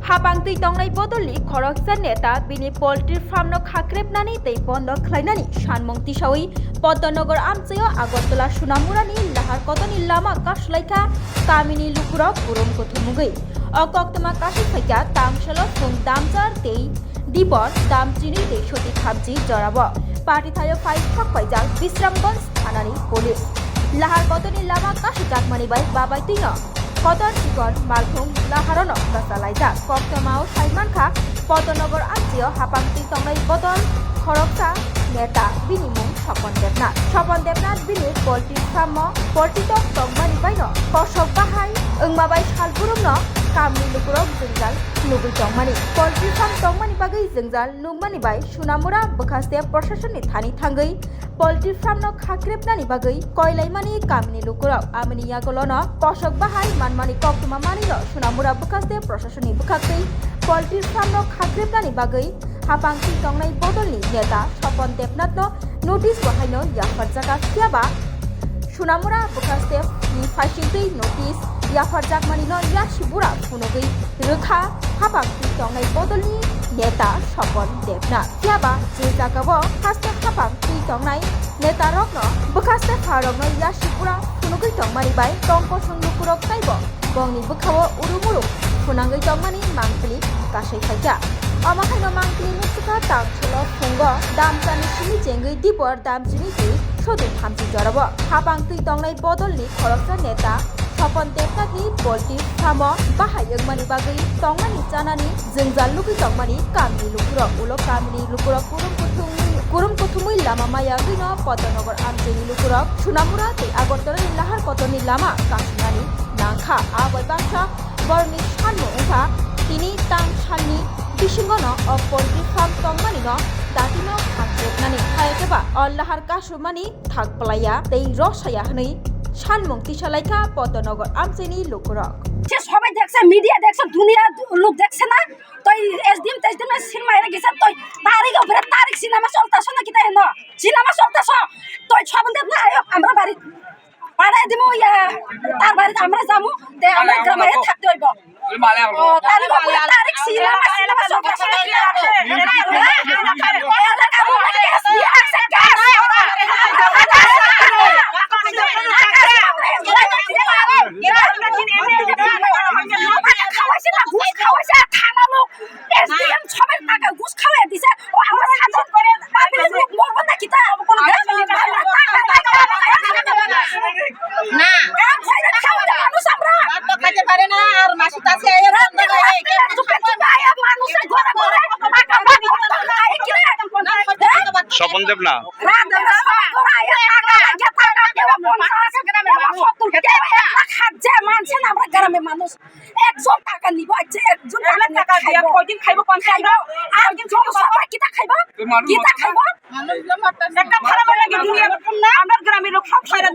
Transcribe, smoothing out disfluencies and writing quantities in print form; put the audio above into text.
हाबांतै तंनाय बदलनि खरकसा नेता बिनि पोल्ट्री फार्मनो खाख्रेबनानै तै बन्द खालायनानै सानमं तिसावै पद्मनगर आमचैयाव आगरतला सुनामुरानि लाहार कतनि लामा कासलायखा कामिनि लुकुराव पुरम कुथुमुगै अकक्तमा कासि फाइका तामसल फुं दामचार तै दिबर दामचिनि तै सति खाबजि जराब पार्टीथायो फाइ फाकपाइजाल विश्रामगंज थानानि पुलिस लाहार कतनि लामा कासि जाकमानि बाय बाबाय Taino Kotor Sikon Malphung Laharono Kasalaija Koktomao Saimanka Pottonogor Amchio Hapangti Tongnai Botol Khoroksa Neta Binimung Sopon Debnat Bini Poultry Farmo Portitok Tongmani Baino Kosok Bahai Engmabai Salburumno Kamni Lukurok Jengjal Nugui Tongmani Poultry Farm Tongmani Bagai Jengjal Nugmani Bai Sunamura Bekaste Procession Thani Thangai Poultry Farm no Khakrepnani Bagai Koilaimani Kamni Lukurok Amani Yagolono Kosok Bahai Manmani Koktuma Manilo Sunamura Bekaste Procession Bekakai Poultry Farm no Khakrepnani Bagai Hapangti Tongnai Bodolni Neta Sopon Debnatno Notice Bahaino Yafarjaka Siaba Sunamura Bekaste ni Fashintei Notice Yafarjakmanino Yashibura Funogai Rukha Hapangti Tongnai Bodolni Neta Sopon Debnat Siaba Jezakabo Haste Hapangti Tongnai Neta Rokno Bekaste Farokno Yashibura Funogai Tongmani Bai Tongko Sunlukurok Taibo Bongni Bukawo Urumuru Funangai Tongmani Mangkli Kasai Faja Amakaino Mangkli Nutsuka Tangcholo Fungo Damchani Shini Jengai Dibor Damchini Ti Shodu Thamchi Jorabo Hapangti Tongnai Bodolni Khoroksa Neta Sopon Debnatni Poultry Farmo Bahayagmani Bagai Tongmani Chanani Jengjal Lugi Tongmani Kamni Lukurok Ulo Kamni Lukurok Kurum Kuthumui Lama Maya Gino Pottonogor Amcheni Lukurok Sunamura Tei Agartala Lahar Kotoni Lama Kasinani Nangkha Abai Bangsa Borni Sanmu Ungkha Tini Tang Sanni Bisingono of Poultry Farm Tongmanino Datino Khakrepnani Hayakeba Allahar Kasumani Thakpalaya Tei Rosaya Hnai Sanmung Tisalaika Pottonogor Amcheni Lukurok সে সবাই দেখছে media দেখছে দুনিয়া লোক দেখছে না তুই SDM তেসডিএম cinema এর গেছে তুই তারিখ উপরে তারিখ সিনেমা চলতাছ না কিতা হেন সিনেমা চলতাছ তুই সব দেব না আয়ো আমরা বাড়ি পাড়ায় দিমু তার বাড়িতে আমরা যামু তে আমরা গ্রামে থাকতে হইব তারিখ উপরে তারিখ সিনেমা চলতাছ স্বপন দেব না গ্রামের মানুষ একজন টাকা নিব একজন টাকা দিয়ে কয়দিন খাইব কোন খাইব আর দিন সবাই কিটা খাইব কিটা খাইব একটা ভালো লাগে দুনিয়া আমরা গ্রামের লোক সব খাইরা